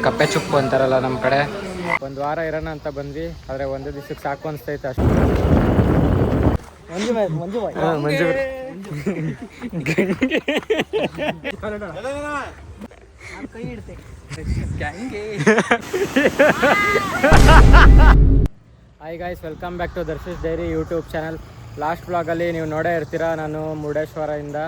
ಕಪ್ಪೆ ಚುಪ್ಪು ಅಂತಾರಲ್ಲ ನಮ್ಮ ಕಡೆ. ಒಂದು ವಾರ ಇರೋಣ ಅಂತ ಬಂದ್ವಿ, ಆದರೆ ಒಂದು ದಿವಸಕ್ಕೆ ಸಾಕು ಅನಿಸ್ತೈತೆ ಅಷ್ಟು. ಮಂಜು hi guys, welcome back to Darshi's diary YouTube channel. Last ವ್ಲಾಗಲ್ಲಿ ನೀವು ನೋಡೇ ಇರ್ತೀರಾ, ನಾನು ಮುರುಡೇಶ್ವರದಿಂದ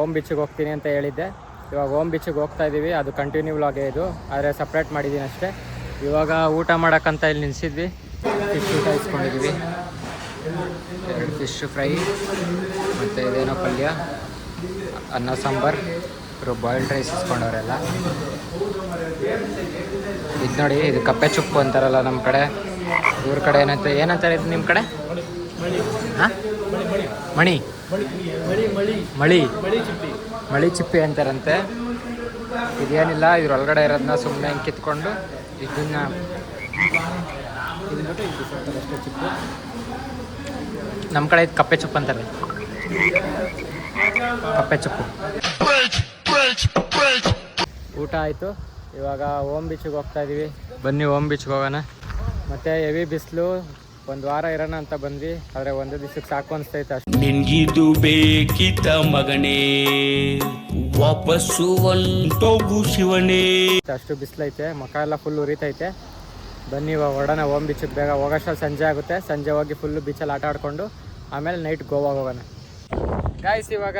ಓಮ್ ಬೀಚಿಗೆ ಹೋಗ್ತೀನಿ ಅಂತ ಹೇಳಿದ್ದೆ. ಇವಾಗ ಓಮ್ ಬೀಚಿಗೆ ಹೋಗ್ತಾ ಇದ್ದೀವಿ, ಅದು ಕಂಟಿನ್ಯೂ ವ್ಲಾಗೇ ಇದು, ಆದರೆ ಸಪ್ರೇಟ್ ಮಾಡಿದ್ದೀನಿ ಅಷ್ಟೇ. ಇವಾಗ ಊಟ ಮಾಡೋಕ್ಕಂತ ಇಲ್ಲಿ ನಿಲ್ಲಿಸಿದ್ವಿ, ಫಿಶ್ ಊಟ ಇಸ್ಕೊಂಡಿದ್ದೀವಿ. 2 ಫಿಶ್ ಫ್ರೈ ಮತ್ತು ಇದೇನೋ ಪಲ್ಯ, ಅನ್ನ ಸಾಂಬಾರು, ಇವರು ಬಾಯ್ಲ್ಡ್ ರೈಸ್ ಇಸ್ಕೊಂಡವರೆಲ್ಲ. ಇದು ನೋಡಿ, ಇದು ಕಪ್ಪೆ ಚುಪ್ಪು ಅಂತಾರಲ್ಲ ನಮ್ಮ ಕಡೆ. ಇವ್ರ ಕಡೆ ಏನಂತಾರೆ ಇದು ನಿಮ್ಮ ಕಡೆ? ಹಾಂ, ಮಣಿ ಮಳಿ ಚಿಪ್ಪಿ ಅಂತಾರಂತೆ. ಇದೇನಿಲ್ಲ, ಇದ್ರೊಳಗಡೆ ಇರೋದನ್ನ ಸುಮ್ಮನೆ ಹಿಂಗೆ ಕಿತ್ಕೊಂಡು ಇದನ್ನು ಅಷ್ಟೇ ಚಿಪ್ಪು. ನಮ್ಮ ಕಡೆ ಇದು ಕಪ್ಪೆ ಚುಪ್ಪು ಅಂತಾರೆ, ಕಪ್ಪೆ ಚುಪ್ಪು. ಊಟ ಆಯಿತು, ಇವಾಗ ಓಮ್ ಬೀಚಿಗೆ ಹೋಗ್ತಾ ಇದ್ದೀವಿ. ಬನ್ನಿ ಓಮ್ ಬೀಚ್ಗೆ ಹೋಗೋಣ. ಮತ್ತು ಹೆವಿ ಬಿಸಿಲು, ಒಂದು ವಾರ ಇರೋಣ ಅಂತ ಬಂದ್ವಿ, ಆದರೆ ಒಂದು ದಿವಸಕ್ಕೆ ಸಾಕು ಅನಿಸ್ತೈತೆ ಅಷ್ಟು. ನಿನ್ಗಿದು ಬೇಕಿತ್ತ ಮಗನೇ, ವಾಪಸ್ಸು ಒಂಟೋಗು ಶಿವನೇ. ಅಷ್ಟು ಬಿಸಿಲೈತೆ, ಮುಖ ಎಲ್ಲ ಫುಲ್ ಉರಿತೈತೆ. ಬನ್ನಿ ಇವಾಗ ಹೊರಡೋಣ ಓಮ್ ಬೀಚಿಗೆ. ಬೇಗ ಹೋಗೋಷ್ಟರಲ್ಲಿ ಸಂಜೆ ಆಗುತ್ತೆ. ಸಂಜೆ ಹೋಗಿ ಫುಲ್ಲು ಬೀಚಲ್ಲಿ ಆಟ ಆಡಿಕೊಂಡು ಆಮೇಲೆ ನೈಟ್ ಗೋವಾಗೆ ಹೋಗೋಣ. ಗಾಯ್ಸ್, ಇವಾಗ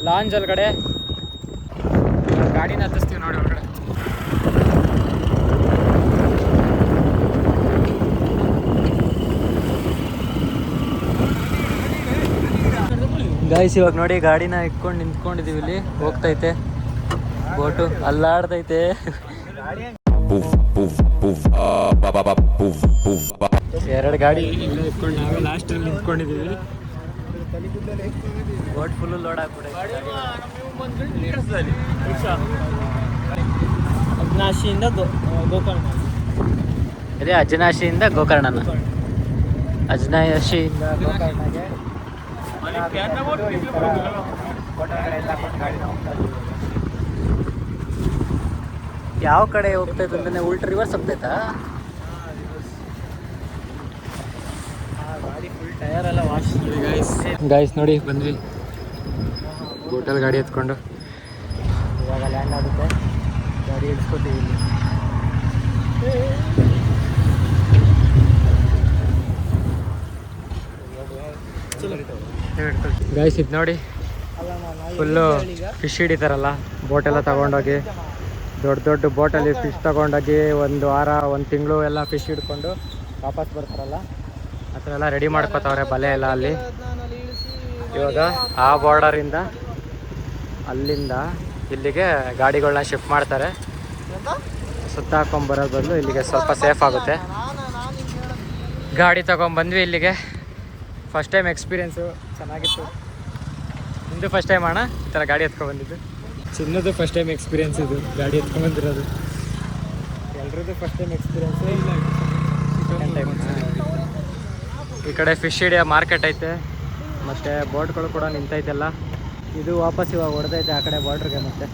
ಲಾಂಜ್ ಒಳಗಡೆ ಗಾಡಿನ ಹತ್ತಿಸ್ತೀವಿ ನೋಡಿ ಹೊರಗಡೆ. ಗಾಯ್ಸ್, ಇವಾಗ ನೋಡಿ ಗಾಡಿನ ಇಟ್ಕೊಂಡು ನಿಂತ್ಕೊಂಡಿದ್ದೀವಿ, ಇಲ್ಲಿ ಹೋಗ್ತೈತೆ ಬೋಟು, ಅಲ್ಲಾಡ್ತೈತೆ. ಎರಡು ಗಾಡಿ ಇಟ್ಕೊಂಡು ನಾವೇ ಲಾಸ್ಟಲ್ಲಿ ನಿಂತ್ಕೊಂಡಿದ್ದೀವಿ. ಬೋಟ್ ಫುಲ್ಲು ಲೋಡ್ ಆಗ್ಬಿಟ್ಟೈತೆ. ಅಜ್ನಾಶಿಯಿಂದ ಗೋಕರ್ಣ, ಅದೇ ಅಜ್ನಾಶಿಯಿಂದ ಗೋಕರ್ಣನ, ಅಜ್ನಾಶಿಯಿಂದ ಗೋಕರ್ಣಗೆ ಯಾವ ಕಡೆ ಹೋಗ್ತೈತೆ ಅಂದ್ರೆ ಉಲ್ಟಾ ರಿವರ್ಸ್ ಹೋಗ್ತೈತಾ? ಗಾಡಿ ಫುಲ್ ಟಯರ್ ಎಲ್ಲ ವಾಶ್. ಗಾಯ್ಸ್ ನೋಡಿ, ಬಂದ್ವಿ ಹೋಟೆಲ್ ಗಾಡಿ ಎತ್ಕೊಂಡು. ಇವಾಗ ಲ್ಯಾಂಡ್ ಆಗುತ್ತೆ, ಗಾಡಿ ಇಳಿಸ್ಕೊತೀವಿ ಇಲ್ಲಿ. ಗಾಯ್ಸ್, ಇದು ನೋಡಿ, ಫುಲ್ಲು ಫಿಶ್ ಹಿಡಿತಾರಲ್ಲ, ಬೋಟೆಲ್ಲ ತಗೊಂಡೋಗಿ ದೊಡ್ಡ ದೊಡ್ಡ ಬೋಟಲ್ಲಿ ಫಿಶ್ ತೊಗೊಂಡೋಗಿ 1 ವಾರ 1 ತಿಂಗಳು ಎಲ್ಲ ಫಿಶ್ ಹಿಡ್ಕೊಂಡು ವಾಪಸ್ ಬರ್ತಾರಲ್ಲ, ಆ ಥರ ಎಲ್ಲ ರೆಡಿ ಮಾಡ್ಕೋತವ್ರೆ ಬಲೆ ಎಲ್ಲ ಅಲ್ಲಿ. ಇವಾಗ ಆ ಬಾರ್ಡರಿಂದ ಅಲ್ಲಿಂದ ಇಲ್ಲಿಗೆ ಗಾಡಿಗಳನ್ನ ಶಿಫ್ಟ್ ಮಾಡ್ತಾರೆ. ಸುತ್ತ ಹಾಕೊಂಬರೋದು ಬದಲು ಇಲ್ಲಿಗೆ ಸ್ವಲ್ಪ ಸೇಫ್ ಆಗುತ್ತೆ. ಗಾಡಿ ತೊಗೊಂಬಂದ್ವಿ ಇಲ್ಲಿಗೆ. ಫಸ್ಟ್ ಟೈಮ್ ಎಕ್ಸ್ಪೀರಿಯೆನ್ಸು ಚೆನ್ನಾಗಿತ್ತು. ನಿಮ್ಮದು ಫಸ್ಟ್ ಟೈಮ್ ಅಣ್ಣ ಈ ಥರ ಗಾಡಿ ಎತ್ಕೊಂಡ್ಬಂದಿದ್ದು? ಚಿನ್ನದು ಫಸ್ಟ್ ಟೈಮ್ ಎಕ್ಸ್ಪೀರಿಯೆನ್ಸ್ ಇದು, ಗಾಡಿ ಎತ್ಕೊಂಡ್ಬಂದಿರೋದು. ಎಲ್ರದ್ದು first time experience. Second time. ಈ ಕಡೆ ಫಿಶ್ ಹಿಡಿಯೋ ಮಾರ್ಕೆಟ್ ಐತೆ, ಮತ್ತು ಬೋಟ್ಗಳು ಕೂಡ ನಿಂತೈತೆಲ್ಲ. ಇದು ವಾಪಸ್ ಇವಾಗ ಹೊಡೆದೈತೆ ಆ ಕಡೆ ಬಾರ್ಡ್ರಿಗೆ. ಮತ್ತೆ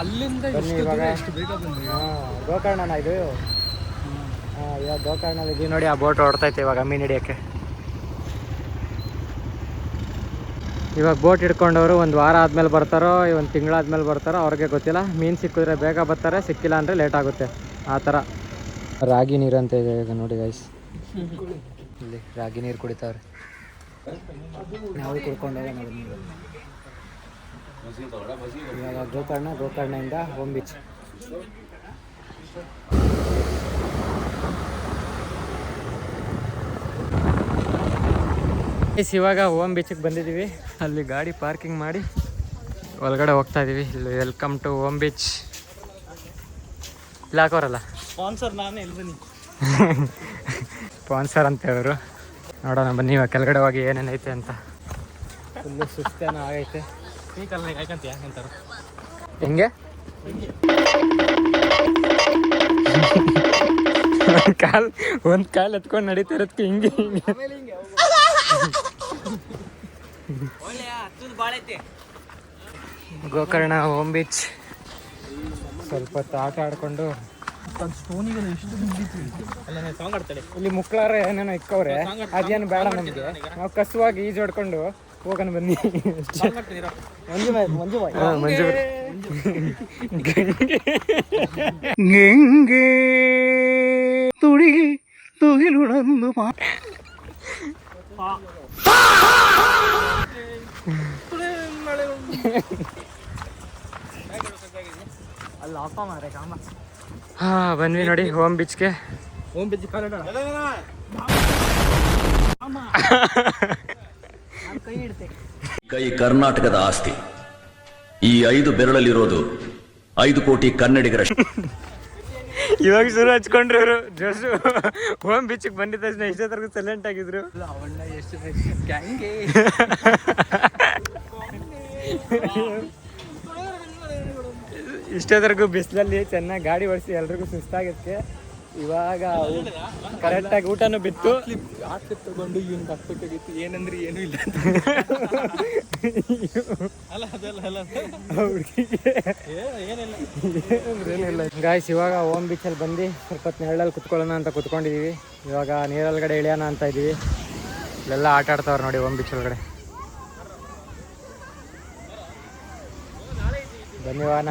ಅಲ್ಲಿಂದ ಇವಾಗ ಗೋಕರ್ಣನ ಇದು. ಇವಾಗ ಗೋಕರ್ಣಲ್ಲಿ ಇದೀವಿ ನೋಡಿ, ಆ ಬೋಟ್ ಹೊಡ್ತೈತೆ ಇವಾಗ ಮೀನು ಹಿಡಿಯೋಕ್ಕೆ. ಇವಾಗ ಬೋಟ್ ಹಿಡ್ಕೊಂಡವರು 1 ವಾರ ಆದಮೇಲೆ ಬರ್ತಾರೋ 1 ತಿಂಗಳಾದ್ಮೇಲೆ ಬರ್ತಾರೋ ಅವ್ರಿಗೆ ಗೊತ್ತಿಲ್ಲ. ಮೀನು ಸಿಕ್ಕಿದ್ರೆ ಬೇಗ ಬರ್ತಾರೆ, ಸಿಕ್ಕಿಲ್ಲ ಅಂದರೆ ಲೇಟ್ ಆಗುತ್ತೆ, ಆ ಥರ. ರಾಗಿ ನೀರು ಅಂತ ಇದೆ ಈಗ ನೋಡಿ ಗೈಸ್, ಇಲ್ಲಿ ರಾಗಿ ನೀರು ಕುಡಿತಾವ್ರೆ. ನಾವು ಕುಡ್ಕೊಂಡೋಗ ನೀರು. ಇವಾಗ ಗೋಕರ್ಣದಿಂದ ಓಮ್ ಬೀಚ್. ಇವಾಗ ಓಮ್ ಬೀಚಿಗೆ ಬಂದಿದ್ದೀವಿ. ಅಲ್ಲಿ ಗಾಡಿ ಪಾರ್ಕಿಂಗ್ ಮಾಡಿ ಒಳಗಡೆ ಹೋಗ್ತಾ ಇದ್ದೀವಿ. ಇಲ್ಲಿ ವೆಲ್ಕಮ್ ಟು ಓಮ್ ಬೀಚ್ ಇಲ್ಲ ಹಾಕೋರಲ್ಲ ಸ್ಪಾನ್ಸರ್, ನಾನೇ ಇಲ್ಲಿ ಬನ್ನಿ ಸ್ಪಾನ್ಸರ್ ಅಂತ ಹೇಳೋರು. ನೋಡೋಣ ಬನ್ನಿ ಇವಾಗ ಕೆಳಗಡೆ ಹೋಗಿ ಏನೇನೈತೆ ಅಂತ. ಫುಲ್ಲು ಸುಸ್ತೇನೋ ಆಗೈತೆ. ಯಾಕಂತೀಯ ಅಂತಾರೆ ಹೆಂಗೆ ಒಂದು ಕಾಲು ಎತ್ಕೊಂಡು ನಡೀತಾ ಇರೋದಕ್ಕೆ ಹಿಂಗೆ ಗೋಕರ್ಣ ಓಮ್ ಬೀಚ್ ಸ್ವಲ್ಪ ಹೊತ್ತು ಆಟ ಆಡ್ಕೊಂಡು ಸ್ಟೋನಿಗೆಲ್ಲ ಎಷ್ಟು ಬಿದ್ದಿತ್ತು ಅಲ್ಲ ಸಾಂಗ್ ಆಡ್ತಾಳೆ ಇಲ್ಲಿ ಮುಕ್ಳಾರ ಏನೇನೋ ಇಕ್ಕವ್ರೆ ಅದೇನು ಬೇಡ ನಮಗೆ ನಾವು ಕಸುವಾಗಿ ಈಜು ಹೊಡ್ಕೊಂಡು ಹೋಗೋಣ ಬನ್ನಿ ಮಂಜು ഗംഗേ തുടി തുകിലുണർന്നു ಅಲ್ಲ ಅಪ್ಪ ಮಾರೆ ಕಾಮ ಬಂದ್ವಿ ನೋಡಿ ಹೋಮ್ ಬೀಚ್ಗೆ. ಓಂ ಬೆಜ್ಜಿ ಕಾಲಡ ಕೈ ಕರ್ನಾಟಕದ ಆಸ್ತಿ. ಈ 5 ಬೆರಳಲ್ಲಿರೋದು 5 ಕೋಟಿ ಕನ್ನಡಿಗರ. ಇವಾಗ ಶುರು ಹಚ್ಕೊಂಡ್ರು ಇವರು ಜೋಶು. ಹೋಮ್ ಬೀಚಿಗೆ ಬಂದಿದ್ದ ತಕ್ಷಣ ಇಷ್ಟೊತ್ತರೆಗೂ ಸೈಲೆಂಟ್ ಆಗಿದ್ರು. ಅವಣ್ಣ ಎಷ್ಟು ಗ್ಯಾಂಗೆ ಇಷ್ಟೊತ್ತರೆಗೂ ಬಿಸಿಲಲ್ಲಿ ಚೆನ್ನಾಗಿ ಗಾಡಿ ಓಡಿಸಿ ಎಲ್ರಿಗೂ ಸುಸ್ತಾಗಿತ್ತು. ಇವಾಗ ಕರೆಕ್ಟಾಗಿ ಊಟನೂ ಬಿತ್ತು. ಆಟ್ಲಿಪ್ ತಗೊಂಡು ಇವನ್ ಹಾಕ್ಬೇಕಾಗಿತ್ತು. ಏನಂದ್ರೆ ಏನೂ ಇಲ್ಲ ಅಲ್ಲ ಅದಲ್ಲ ಏನಿಲ್ಲ ಗಾಯ್ಸ್. ಇವಾಗ ಹೋಮ್ ಬೀಚಲ್ಲಿ ಬಂದು ಸ್ವಲ್ಪ ಹೊತ್ತು ನೆರಳಲ್ಲಿ ಕುತ್ಕೊಳ್ಳೋಣ ಅಂತ ಕುತ್ಕೊಂಡಿದ್ದೀವಿ. ಇವಾಗ ನೀರೊಳಗಡೆ ಇಳಿಯೋಣ ಅಂತ ಇದ್ದೀವಿ. ಇಲ್ಲೆಲ್ಲ ಆಟ ಆಡ್ತಾವ್ರು ನೋಡಿ ಹೋಮ್ ಬೀಚ್ ಒಳಗಡೆ. ಬನ್ನಿವಾನ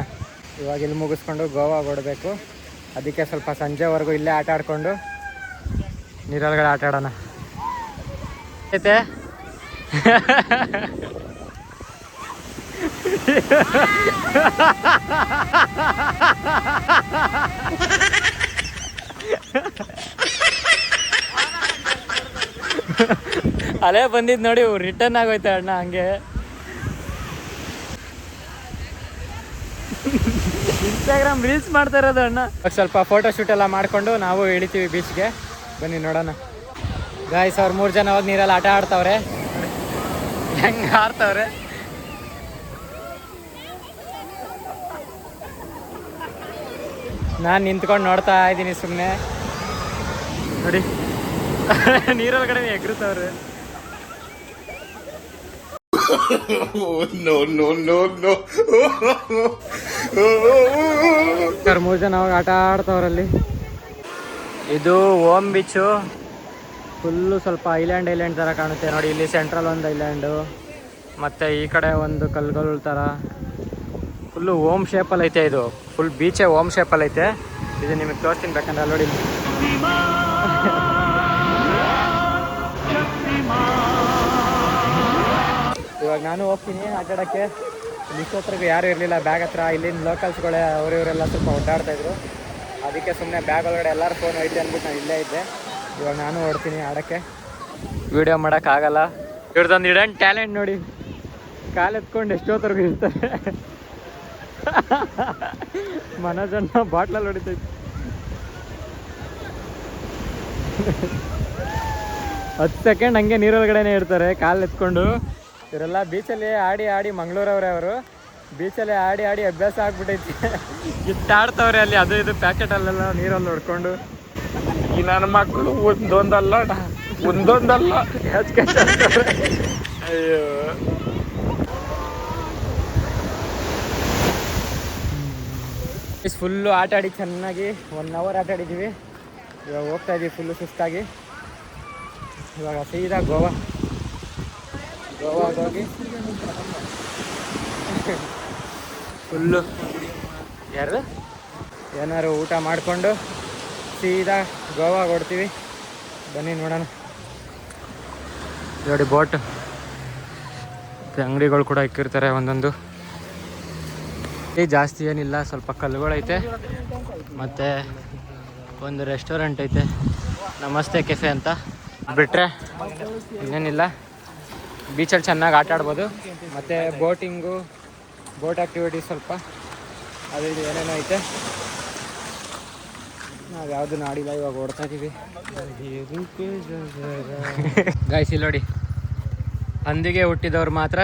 ಇವಾಗ ಇಲ್ಲಿ ಮುಗಿಸ್ಕೊಂಡು ಗೋವಾ ಹೊಡಬೇಕು. ಅದಕ್ಕೆ ಸ್ವಲ್ಪ ಸಂಜೆವರೆಗೂ ಇಲ್ಲೇ ಆಟ ಆಡ್ಕೊಂಡು ನೀರೊಳಗಡೆ ಆಟ ಆಡೋಣ ಐತೆ. ಅಲ್ಲೇ ಬಂದಿದ್ದು ನೋಡಿ ರಿಟರ್ನ್ ಆಗೋಯ್ತು ಅಣ್ಣ ಹಂಗೆ. ಇನ್ಸ್ಟಾಗ್ರಾಮ್ ರೀಲ್ಸ್ ಮಾಡ್ತಾ ಇರೋದು ಅಣ್ಣ. ಸ್ವಲ್ಪ ಫೋಟೋ ಶೂಟ್ ಎಲ್ಲ ಮಾಡಿಕೊಂಡು ನಾವು ಇಳಿತೀವಿ ಬೀಚ್ಗೆ. ಬನ್ನಿ ನೋಡೋಣ ಗಾಯ್ಸ್. ಅವ್ರು 3 ಜನ ಹೋಗಿ ನೀರಲ್ಲಿ ಆಟ ಆಡ್ತಾವ್ರೆ. ಹೆಂಗೆ ಆಡ್ತಾವ್ರೆ ನಾನು ನಿಂತ್ಕೊಂಡು ನೋಡ್ತಾ ಇದ್ದೀನಿ ಸುಮ್ಮನೆ ನೋಡಿ. ನೀರೊಳಗಡೆ ಎಗರುತ್ತವ್ರೆ. No, no, no, no. 3 ಜನ ಹೋಗಿ ಆಟ ಆಡ್ತಾವ್ರಲ್ಲಿ. ಇದು ಓಮ್ ಬೀಚು. ಫುಲ್ಲು ಸ್ವಲ್ಪ ಐಲ್ಯಾಂಡ್ ಥರ ಕಾಣುತ್ತೆ ನೋಡಿ. ಇಲ್ಲಿ ಸೆಂಟ್ರಲ್ ಒಂದು ಐಲ್ಯಾಂಡು, ಮತ್ತು ಈ ಕಡೆ ಒಂದು ಕಲ್ಗಳು ಥರ ಫುಲ್ಲು ಓಮ್ ಶೇಪಲ್ಲಿ ಐತೆ. ಇದು ಫುಲ್ ಬೀಚೇ ಓಮ್ ಶೇಪಲ್ಲಿ ಐತೆ. ಇದು ನಿಮಗೆ ತೋರಿಸ್ತೀನಿ ಬೇಕಂದ್ರೆ ಅಲ್ಲಿ ನೋಡಿ. ಇವಾಗ ನಾನು ಹೋಗ್ತೀನಿ ಆಟ ಆಡೋಕ್ಕೆ. ಇಷ್ಟೊತ್ತರೆಗೂ ಯಾರೂ ಇರಲಿಲ್ಲ ಬ್ಯಾಗ್ ಹತ್ರ. ಇಲ್ಲಿನ ಲೋಕಲ್ಸ್ಗಳೇ ಇವರೆಲ್ಲ ಸ್ವಲ್ಪ ಓಡಾಡ್ತಾಯಿದ್ರು. ಅದಕ್ಕೆ ಸುಮ್ಮನೆ ಬ್ಯಾಗ್ ಒಳಗಡೆ ಎಲ್ಲರೂ ಫೋನ್ ಐತೆ ಅಂದ್ಬಿಟ್ಟು ನಾನು ಇಲ್ಲೇ ಇದ್ದೆ. ಇವಾಗ ನಾನು ಹೊಡ್ತೀನಿ ಆಡೋಕ್ಕೆ. ವೀಡಿಯೋ ಮಾಡೋಕ್ಕಾಗಲ್ಲ. ಇವ್ರದ್ದೊಂದು ಇಡನ್ ಟ್ಯಾಲೆಂಟ್ ನೋಡಿ. ಕಾಲು ಎತ್ಕೊಂಡು ಎಷ್ಟೊತ್ತರೆಗೂ ಇರ್ತಾರೆ. ಮನೋಜನ್ನ ಬಾಟ್ಲಲ್ಲಿ ಹೊಡಿತೈತಿ. 10 ಸೆಕೆಂಡ್ ಹಂಗೆ ನೀರೊಳಗಡೆನೇ ಇರ್ತಾರೆ ಕಾಲು ಎತ್ಕೊಂಡು. ಇವರೆಲ್ಲ ಬೀಚಲ್ಲಿ ಆಡಿ ಮಂಗಳೂರವ್ರೆ ಅವರು. ಬೀಚಲ್ಲಿ ಆಡಿ ಅಭ್ಯಾಸ ಆಗ್ಬಿಟ್ಟೈತಿ. ಗಿತ್ತಾಡ್ತವ್ರೆ ಅಲ್ಲಿ ಅದು ಇದು ಪ್ಯಾಕೆಟಲ್ಲೆಲ್ಲ ನೀರಲ್ಲಿ ಹೊಡ್ಕೊಂಡು. ಈ ನನ್ನ ಮಕ್ಕಳು ಒಂದೊಂದಲ್ಲ ಅಯ್ಯೋ ಫುಲ್ಲು ಆಟ ಆಡಿ ಚೆನ್ನಾಗಿ 1 ಅವರ್ ಆಟ ಆಡಿದ್ದೀವಿ. ಇವಾಗ ಹೋಗ್ತಾ ಇದ್ದೀವಿ ಫುಲ್ಲು ಸುಸ್ತಾಗಿ. ಇವಾಗ ಸೀದಾ ಗೋವಾಗೆ ಹೋಗಿ ಫುಲ್ಲು ಏನಾದ್ರು ಊಟ ಮಾಡಿಕೊಂಡು ಸೀದಾ ಗೋವಾಗೆ ಹೊಡ್ತೀವಿ. ಬನ್ನಿ ನೋಡೋಣ. ನೋಡಿ ಬೋಟ್ ಅಂಗಡಿಗಳು ಕೂಡ ಇಕ್ಕಿರ್ತಾರೆ ಒಂದೊಂದು. ಜಾಸ್ತಿ ಏನಿಲ್ಲ, ಸ್ವಲ್ಪ ಕಲ್ಲುಗಳೈತೆ ಮತ್ತು ಒಂದು ರೆಸ್ಟೋರೆಂಟ್ ಐತೆ, ನಮಸ್ತೆ ಕೆಫೆ ಅಂತ. ಬಿಟ್ಟರೆ ಇನ್ನೇನಿಲ್ಲ. ಬೀಚಲ್ಲಿ ಚೆನ್ನಾಗಿ ಆಟ ಆಡ್ಬೋದು. ಮತ್ತು ಬೋಟ್ ಆ್ಯಕ್ಟಿವಿಟೀಸ್ ಸ್ವಲ್ಪ ಅದು ಇದು ಏನೇನೋ ಐತೆ. ನಾವು ಯಾವುದನ್ನು ಆಡಿಲ್ಲ, ಇವಾಗ ಓಡ್ತಾ ಇದ್ದೀವಿ. ಗಾಯ್ಸ್ ಇಲ್ಲಿ ನೋಡಿ, ಹಂದಿಗೆ ಹುಟ್ಟಿದವ್ರು ಮಾತ್ರ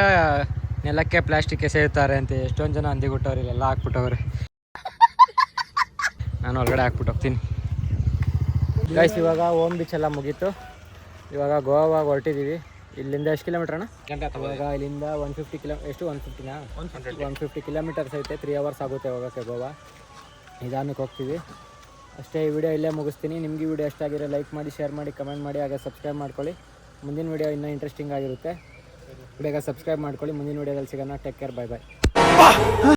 ನೆಲಕ್ಕೆ ಪ್ಲಾಸ್ಟಿಕ್ ಎಸೆಯುತ್ತಾರೆ ಅಂತ. ಎಷ್ಟೊಂದು ಜನ ಹಂದಿಗೆ ಹುಟ್ಟವ್ರು ಇಲ್ಲೆಲ್ಲ ಹಾಕ್ಬಿಟ್ಟವ್ರೆ. ನಾನು ಒಳಗಡೆ ಹಾಕ್ಬಿಟ್ಟು ಹೋಗ್ತೀನಿ. ಗಾಯ್ಸ್ ಇವಾಗ ಓಮ್ ಬೀಚ್ ಎಲ್ಲ ಮುಗೀತು. ಇವಾಗ ಗೋವಾಗೆ ಹೊರಟಿದ್ದೀವಿ. ಇಲ್ಲಿಂದ ಎಷ್ಟು ಕಿಲೋಮೀಟ್ರ್ ಅಣ್ಣ? ಇವಾಗ ಇಲ್ಲಿಂದ 150 150 ಕಿಲೋಮೀಟರ್ಸ್ ಐತೆ. 3 ಅವರ್ಸ್ ಆಗುತ್ತೆ ಹೋಗೋಕ್ಕೆ ಗೋವಾ. ನಿಧಾನಕ್ಕೆ ಹೋಗ್ತೀವಿ ಅಷ್ಟೇ. ಈ ವಿಡಿಯೋ ಇಲ್ಲೇ ಮುಗಿಸ್ತೀನಿ. ನಿಮಗೆ ಈ ವಿಡಿಯೋ ಇಷ್ಟ ಆಗಿರೋ ಲೈಕ್ ಮಾಡಿ, ಶೇರ್ ಮಾಡಿ, ಕಮೆಂಟ್ ಮಾಡಿ, ಹಾಗೆ ಸಬ್ಸ್ಕ್ರೈಬ್ ಮಾಡ್ಕೊಳ್ಳಿ. ಮುಂದಿನ ವಿಡಿಯೋ ಇನ್ನೂ ಇಂಟ್ರೆಸ್ಟಿಂಗ್ ಆಗಿರುತ್ತೆ. ಬೇಗ ಸಬ್ಸ್ಕ್ರೈಬ್ ಮಾಡ್ಕೊಳ್ಳಿ. ಮುಂದಿನ ವಿಡಿಯೋದಲ್ಲಿ ಸಿಗೋಣ. ಟೇಕ್ ಕೇರ್, ಬೈ ಬಾಯ್.